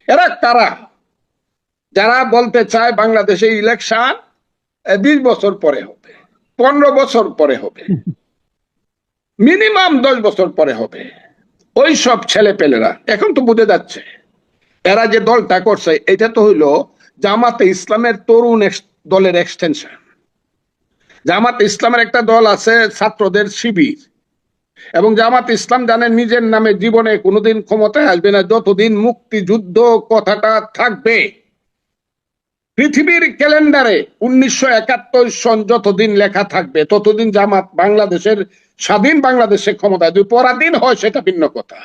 এরা কারা? যারা বলতে চায় বাংলাদেশে ইলেকশন 20 বছর পরে হবে, 15 বছর পরে হবে, মিনিমাম 10 বছর পরে হবে। ওই সব ছেলে পেলেরা এখন তো বুঝে যাচ্ছে এরা যে দলটা করছে এটা তো হইলো জামাতে ইসলামের তরুণ দলের এক্সটেনশন। জামাতে ইসলামের একটা দল আছে ছাত্রদের শিবির, এবং জামাত ইসলাম জানে নিজের নামে জীবনে কোনোদিন ক্ষমতায় আসবে না যতদিন মুক্তিযুদ্ধ কথাটা থাকবে। পৃথিবীর ক্যালেন্ডারে 1971 সন যতদিন লেখা থাকবে ততদিন জামাত বাংলাদেশের স্বাধীন বাংলাদেশে ক্ষমতায়, যদি পরাধীন হয় সেটা ভিন্ন কথা,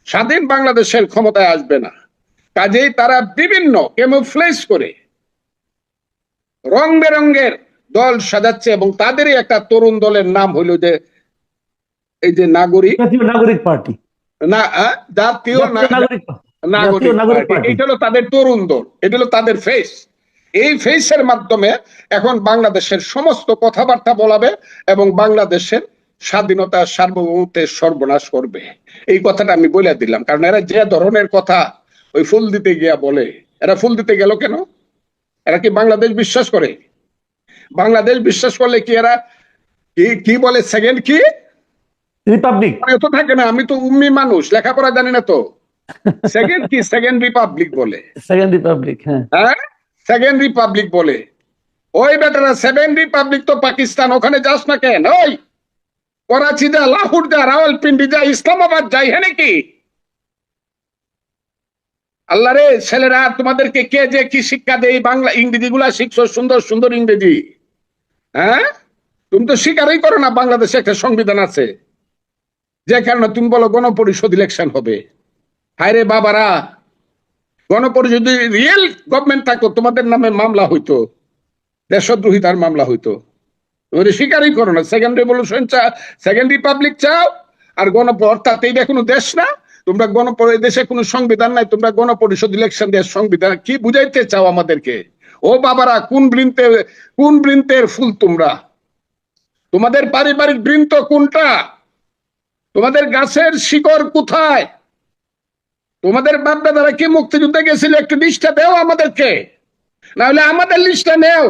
স্বাধীন বাংলাদেশের ক্ষমতায় আসবে না। কাজেই তারা বিভিন্ন ক্যামোফ্লেজ করে রং বেরঙ্গের দল সাজাচ্ছে, এবং তাদেরই একটা তরুণ দলের নাম হইল যে এই যে নাগরিক পার্টি, না জাতীয় নাগরিক পার্টি। এটা হলো তাদের তরুণ দল, এটা হলো তাদের ফেস। এই ফেসের মাধ্যমে এখন বাংলাদেশের সমস্ত কথাবার্তা বলাবে এবং বাংলাদেশের স্বাধীনতা সার্বভৌমত্বের সর্বনাশ করবে। এই কথাটা আমি বলে দিলাম, কারণ এরা যে ধরনের কথা ওই ফুল দিতে গিয়া বলে, এরা ফুল দিতে গেল কেন? এরা কি বাংলাদেশ বিশ্বাস করে? বাংলাদেশ বিশ্বাস করলে কি এরা কি বলে সেকেন্ড কি রিপাবলিক তো থাকে না? আমি তো উম্মি মানুষ, লেখাপড়া জানি না তো। সেকেন্ড কি? সেকেন্ড রিপাবলিক বলে। সেকেন্ড রিপাবলিক, হ্যাঁ, সেকেন্ড রিপাবলিক বলে। ওই বেটারা সেকেন্ড রিপাবলিক তো পাকিস্তান, ওখানে যাস না কেন? ওই করাচি যা, লাহোর যা, রাওয়ালপিন্ডি যা, ইসলামাবাদ যাই, হ্যাঁ নাকি? আল্লাহ রে ছেলেরা, তোমাদেরকে কে যে কি শিক্ষা দেয়? বাংলা ইংরেজি গুলা শিখছো, সুন্দর সুন্দর ইংরেজি। হ্যাঁ, তুমি তো স্বীকারই করো না বাংলাদেশে একটা সংবিধান আছে, যে কারণে তুমি বলো গণপরিষদ ইলেকশন হবে। হায় রে বাবারা, গণপরিষদ রিয়েল গভর্নমেন্ট থাকতো তোমাদের নামে মামলা হইতো, দেশদ্রোহিতার মামলা হইতো। তুমি স্বীকারই করো না। সেকেন্ড রেভলিউশন চাও, সেকেন্ড রিপাবলিক চাও, আর অর্থাৎ এইটা কোনো দেশ না। তোমরা দেশে কোনো সংবিধান নাই, তোমরা গণপরিষদ ইলেকশন দিয়ে সংবিধান কি বুঝাইতে চাও আমাদেরকে? ও বাবারা, কোন বৃন্তের ফুল তোমরা? তোমাদের পারিবারিক বৃন্ত কোনটা? তোমাদের গাছের শিকড় কোথায়? তোমাদের বাপ দাদারা কি মুক্তিযুদ্ধে গেছিল? একটু লিস্টটা দেও আমাদেরকে, না হলে আমাদের লিস্টটা নেও।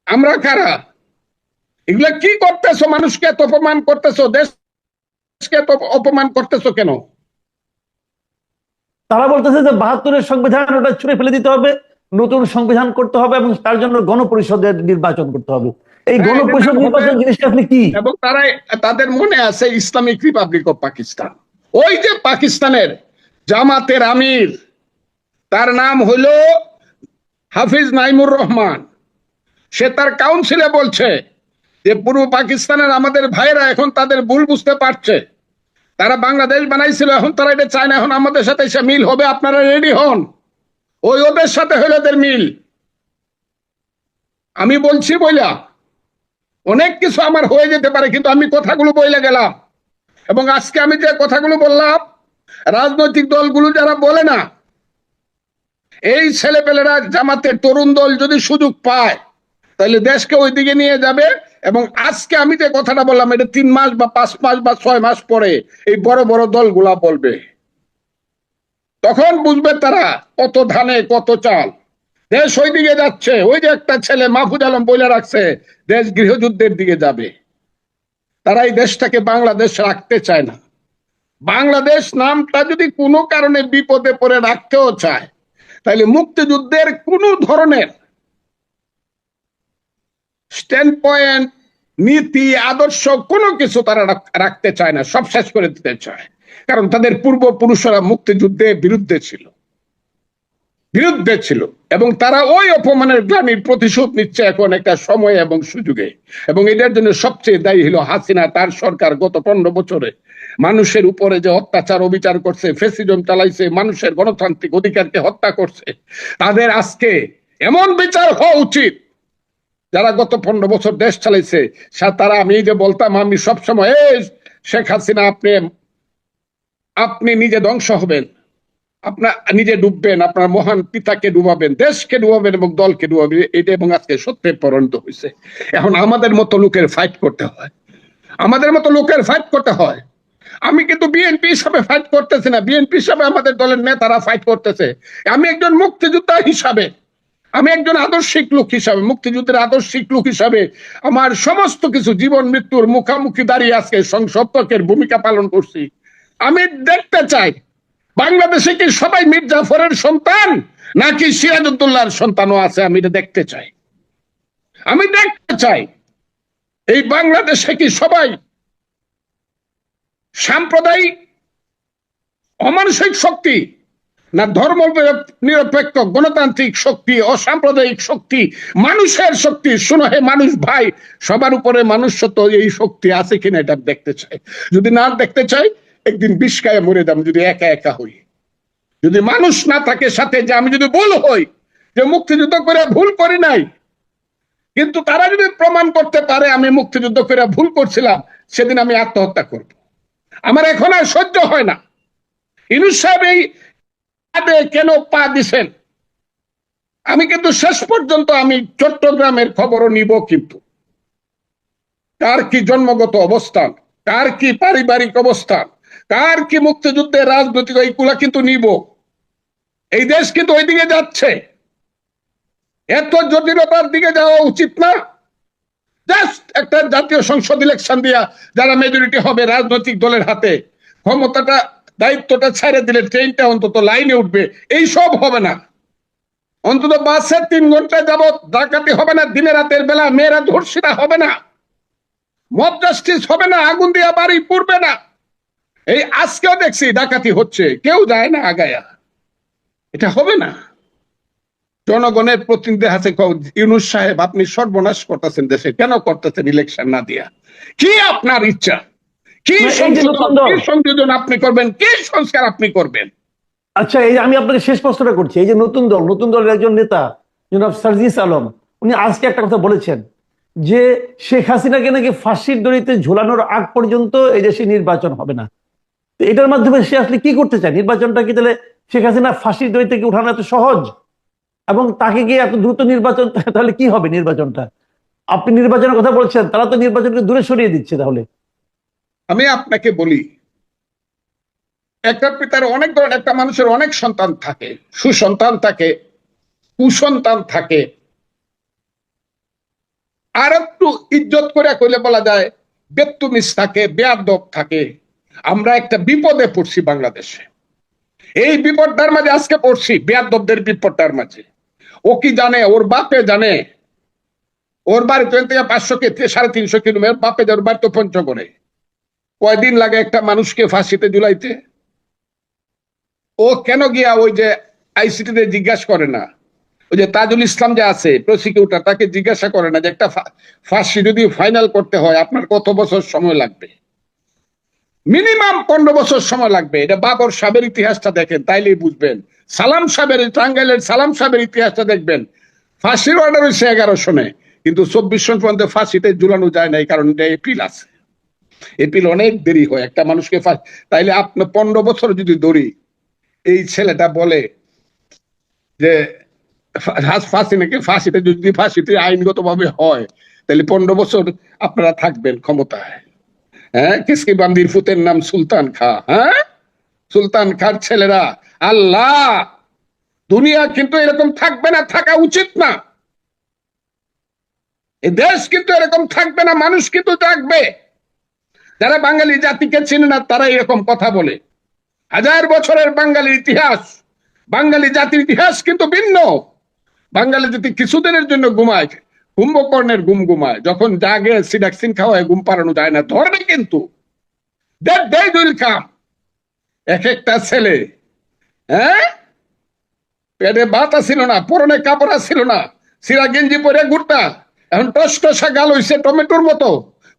আমরা কারা? এগুলা কি করতেছো? মানুষকে এত অপমান করতেছো, দেশকে এত অপমান করতেছো কেন? তারা বলতেছে যে 72-এর সংবিধান ওটা ছুঁড়ে ফেলে দিতে হবে, নতুন সংবিধান করতে হবে এবং তার জন্য গণপরিষদের নির্বাচন করতে হবে। এই গণপরিষদ নির্বাচন জিনিসটা আপনি কি? এবং তাদের মনে আছে ইসলামিক রিপাবলিক অফ পাকিস্তান। ওই যে পাকিস্তানের জামাতের আমির, তার নাম হইল হাফিজ নাইমুর রহমান। সে তার কাউন্সিলে বলছে যে পূর্ব পাকিস্তানের আমাদের ভাইরা এখন তাদের ভুল বুঝতে পারছে, তারা বাংলাদেশ বানাইছিল, এখন তারা এটা চায় না, এখন আমাদের সাথে সে মিল হবে, আপনারা রেডি হন। ওই ওদের সাথে হইল ওদের মিল। আমি বলছি বইলা অনেক কিছু আমার হয়ে যেতে পারে, কিন্তু আমি কথাগুলো বইলে গেলাম। এবং আজকে আমি যে কথাগুলো বললাম, রাজনৈতিক দলগুলো যারা বলে না, এই ছেলেপেলেরা জামাতের তরুণ দল যদি সুযোগ পায় তাহলে দেশকে ওইদিকে নিয়ে যাবে। এবং আজকে আমি যে কথাটা বললাম, এটা 3 মাস বা 5 মাস বা 6 মাস পরে এই বড় বড় দলগুলা বলবে, তখন বুঝবে তারা কত ধানে কত চাল। দেশ ওই দিকে যাচ্ছে। ওই যে একটা ছেলে মাহফুজ আলম বলে রাখছে, দেশ গৃহযুদ্ধের দিকে যাবে। তারা এই দেশটাকে বাংলাদেশ রাখতে চায় না। বাংলাদেশ নামটা যদি কোনো কারণে বিপদে পড়ে রাখতেও চায়, তাহলে মুক্তিযুদ্ধের কোন ধরনের স্ট্যান্ড পয়েন্ট, নীতি, আদর্শ কোনো কিছু তারা রাখতে চায় না, সব শেষ করে দিতে চায়। কারণ তাদের পূর্বপুরুষরা মুক্তিযুদ্ধে বিরুদ্ধে ছিল, এবং তারা ওই অপমানের গ্লানির প্রতিশোধ নিচ্ছে এখন একটা সময় এবং সুযোগে। এবং এটার জন্য সবচেয়ে দায়ী হলো হাসিনা, তার সরকার। গত 15 বছরে মানুষের উপরে যে অত্যাচার অবিচার করছে, ফ্যাসিজম চালাইছে, মানুষের গণতান্ত্রিক অধিকারকে হত্যা করছে, তাদের আজকে এমন বিচার হওয়া উচিত। যারা গত 15 বছর দেশ চালাইছে তারা, আমি যে বলতাম, আমি সবসময় শেখ হাসিনা আপনি নিজে ধ্বংস হবেন, আপনার নিজে ডুববেন, আপনার মহান পিতাকে ডুবাবেন, দেশকে ডুবাবেন এবং দলকে ডুবাবেন, এটা এবং আজকে সত্যি পরিণত হয়েছে। এখন আমাদের মতো লোকের ফাইট করতে হয়, আমি কিন্তু বিএনপি হিসাবে ফাইট করতেছি না, বিএনপি হিসাবে আমাদের দলের নেতারা ফাইট করতেছে। আমি একজন মুক্তিযোদ্ধা হিসাবে, আমি একজন আদর্শিক লোক হিসাবে, মুক্তিযুদ্ধের আদর্শিক লোক হিসাবে আমার সমস্ত কিছু জীবন মৃত্যুর মুখামুখি দাঁড়িয়ে আজকে সংসদকের ভূমিকা পালন করছি। আমি দেখতে চাই বাংলাদেশে কি সবাই মীর জাফরের সন্তান নাকি সিরাজউদ্দৌলার সন্তানও আছে, আমি এটা দেখতে চাই। আমি দেখতে চাই এই বাংলাদেশে কি সবাই সাম্প্রদায়িক অমানসিক শক্তি না ধর্ম নিরপেক্ষ গণতান্ত্রিক শক্তি, অসাম্প্রদায়িক শক্তি, মানুষের শক্তি। শুনো হে মানুষ ভাই, সবার উপরে মানুষত্ব এই শক্তি আছে কিনা এটা দেখতে চাই। যদি না দেখতে চাই একদিন বিষ খায় মরে যাম, যদি একা একা হই, যদি মানুষ না থাকে সাথে, যে আমি যদি ভুল হই, যে মুক্তিযুদ্ধ করে ভুল করি নাই, কিন্তু তারা যদি প্রমাণ করতে পারে আমি মুক্তিযুদ্ধ করে ভুল করছিলাম, সেদিন আমি আত্মহত্যা করব। আমার এখন আর সহ্য হয় না। ইউনূস সাহেব এই কেন পা দিছেন, আমি কিন্তু শেষ পর্যন্ত আমি চট্টগ্রামের খবরও নিব, কিন্তু কার কি জন্মগত অবস্থান, কার কি পারিবারিক অবস্থান, কার কি মুক্তিযুদ্ধের রাজনৈতিক, এইগুলা কিন্তু নিব। এই দেশ কিন্তু ওইদিকে যাচ্ছে, এত জটিলতার দিকে যাওয়া উচিত না। জাস্ট একটা জাতীয় সংসদ ইলেকশন দিয়া যারা মেজরিটি হবে রাজনৈতিক দলের হাতে, ক্ষমতাটা দায়িত্বটা ছেড়ে দিলে ট্রেনটা অন্তত লাইনে উঠবে, এই সব হবে না। অন্তত বাসে 3 ঘন্টা যাবত ডাকাতি হবে না, দিনে রাতের বেলা মেয়েরা ধর্ষিতা হবে না, মব জাস্টিস হবে না, আগুন দিয়া বাড়ি পুড়বে না। এই আজকেও দেখছি ডাকাতি হচ্ছে, কেউ যায় না আগায়া, এটা হবে না। জনগণের প্রতিনিধি আছে, ইউনূস সাহেব আপনি সর্বনাশ করতেছেন দেশে, কেন করতেছেন ইলেকশন না দিয়া? কি আপনার ইচ্ছা, কি সংযোজন আপনি করবেন, কি সংস্কার আপনি করবেন? আচ্ছা, এই আমি আপনাকে শেষ প্রশ্নটা করছি। এই যে নতুন দলের একজন নেতা জনাব সার্জিস আলম, উনি আজকে একটা কথা বলেছেন যে শেখ হাসিনাকে নাকি ফাঁসির দড়িতে ঝুলানোর আগ পর্যন্ত এই দেশে নির্বাচন হবে না। তো এটার মাধ্যমে সে আসলে কি করতে চায়? নির্বাচনটা কি তাহলে শেখ হাসিনা ফাঁসির দড়ি থেকে উঠানো এত সহজ, এবং তাকে গিয়ে এত দ্রুত নির্বাচন, তাহলে কি হবে নির্বাচনটা? আপনি নির্বাচনের কথা বলছেন, তারা তো নির্বাচনকে দূরে সরিয়ে দিচ্ছে। তাহলে আমি আপনাকে বলি, একটা পিতার অনেক ধরনের, একটা মানুষের অনেক সন্তান থাকে, সুসন্তান থাকে, কুসন্তান থাকে, আর একটু ইজ্জত করে কইলে বলা যায় বেত্তুমিস থাকে, বেয়াদব থাকে। আমরা একটা বিপদে পড়ছি বাংলাদেশে, এই বিপদটার মাঝে আজকে পড়ছি, বেয়াদবদের বিপদটার মাঝে। ও কি জানে, ওর বাপে জানে, ওর বাড়ি থেকে 500 350 কিলোমিটার, বাপে ওর বাড়ি তো পঞ্চগড়ে। কয়দিন লাগে একটা মানুষকে ফাঁসিতে ঝুলাইতে? ও কেন গিয়া ওই যে আইসিটিতে জিজ্ঞাসা করে না, ওই যে তাজুল ইসলাম যে আছে প্রসিকিউটর, তাকে জিজ্ঞাসা করে না যে একটা ফাঁসি যদি ফাইনাল করতে হয় আপনার কত বছর সময় লাগবে? মিনিমাম 15 বছর সময় লাগবে। এটা বাবর সাহেবের ইতিহাসটা দেখেন, তাইলেই বুঝবেন। সালাম সাহেবের, টাঙ্গাইলের সালাম সাহেবের ইতিহাসটা দেখবেন, ফাঁসির অর্ডার হয়েছে 1100 কিন্তু 24 পর্যন্ত ফাঁসিতে ঝুলানো যায় না, এই কারণে এপিল আছে। এপিল অনেক দেরি হয় একটা মানুষকে তাইলে আপনার 15 বছর যদি ধরি, এই ছেলেটা বলে যে ফাঁসি নাকি, ফাঁসিতে আইনগত ভাবে হয়, তাহলে 15 বছর আপনারা থাকবেন ক্ষমতায়। হ্যাঁ, কিসকি বান্দির ফুতের নাম সুলতান খা। হ্যাঁ, সুলতান খার ছেলেরা, আল্লাহ, দুনিয়া কিন্তু এরকম থাকবে না, থাকা উচিত না। এই দেশ কিন্তু এরকম থাকবে না, মানুষ কিন্তু থাকবে। যারা বাঙালি জাতিকে চিনে না তারা এরকম কথা বলে। 1000 বছরের বাঙালির ইতিহাস, বাঙালি জাতির ইতিহাস কিন্তু ভিন্ন। বাঙালি জাতি কিছুদিনের জন্য ঘুমায়, কুম্ভকর্ণের ঘুম ঘুমায়, যখন জাগে সিডাক্সিন খাওয়ায় ঘুম পাড়ানো যায় না, ধরবে কিন্তু। এক একটা ছেলে, হ্যাঁ, পেটে ভাত ছিল না, পরনে কাপড় ছিল না, সিরা গেঞ্জি পরে ঘুরতা, এখন টসটসা গাল হইছে টমেটোর মতো।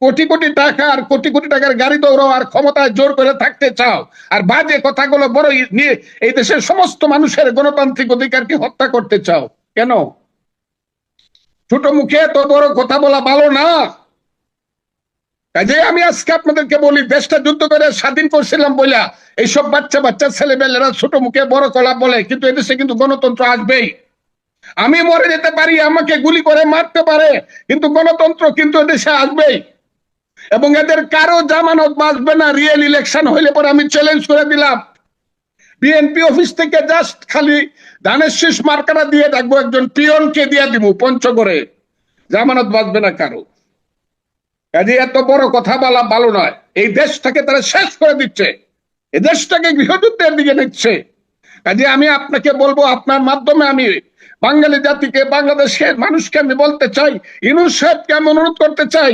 কোটি কোটি টাকা আর কোটি কোটি টাকার গাড়ি দৌড়াও, আর ক্ষমতায় জোর করে থাকতে চাও, আর বাজে কথাগুলো বড় নিয়ে এই দেশের সমস্ত মানুষের গণতান্ত্রিক অধিকারকে হত্যা করতে চাও কেন? ছোট মুখে তো বড় কথা বলা ভালো না। কাজে আমি আজকে আপনাদেরকে বলি, দেশটা যুদ্ধ করে স্বাধীন করছিলাম বইলা এইসব বাচ্চা বাচ্চা ছেলেমেয়েরা ছোট মুখে বড় কলা বলে, কিন্তু এদেশে কিন্তু গণতন্ত্র আসবেই। আমি মরে যেতে পারি, আমাকে গুলি করে মারতে পারে, কিন্তু গণতন্ত্র কিন্তু এদেশে আসবেই। এবং এদের কারো জামানত বাঁচবে না। রিয়েল ইলেকশন হইলে পরে আমি চ্যালেঞ্জ করে দিলাম, বিএনপি অফিস থেকে জাস্ট খালি ধানের শীষ মার্কাটা দিয়ে দেখবো, একজন পিয়নকে দিয়ে দিব পঞ্চগড়ে, জামানত বাঁচবে না কারো। কাজে এত বড় কথা বলা ভালো নয়। এই দেশটাকে তারা শেষ করে দিচ্ছে, এই দেশটাকে গৃহযুদ্ধের দিকে নিচ্ছে। কাজে আমি আপনাকে বলবো, আপনার মাধ্যমে আমি বাঙালি জাতিকে, বাংলাদেশের মানুষকে আমি বলতে চাই, ইউনূস সাহেবকে আমি অনুরোধ করতে চাই,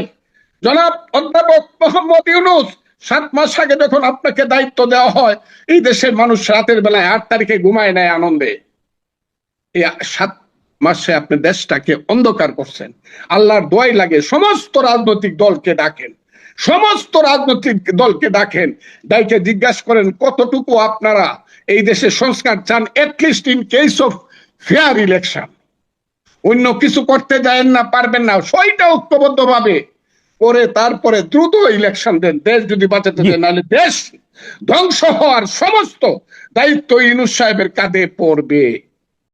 জনাব অধ্যাপক মোহাম্মদ ইউনূস, 7 মাস আগে যখন আপনাকে দায়িত্ব দেওয়া হয়, এই দেশের মানুষ রাতের বেলায় 8 তারিখে ঘুমায় নেয় আনন্দে। এই 7 মাসে আপনি দেশটাকে অন্ধকার করছেন। আল্লাহর দোয়াই লাগে সমস্ত রাজনৈতিক দলকে ডাকেন, সমস্ত রাজনৈতিক দলকে ডাকেন, ডাইকে জিজ্ঞাসা করেন কতটুকু আপনারা এই দেশে সংস্কার চান, at least in case of fair election. অন্য কিছু করতে যায়েন না, পারবেন না, সইটা ঐক্যবদ্ধ ভাবে করে তারপরে দ্রুত ইলেকশন দেন, দেশ যদি বাঁচাতে চান। নাহলে দেশ ধ্বংস হওয়ার সমস্ত দায়িত্ব ইউনূস সাহেবের কাঁধে পড়বে।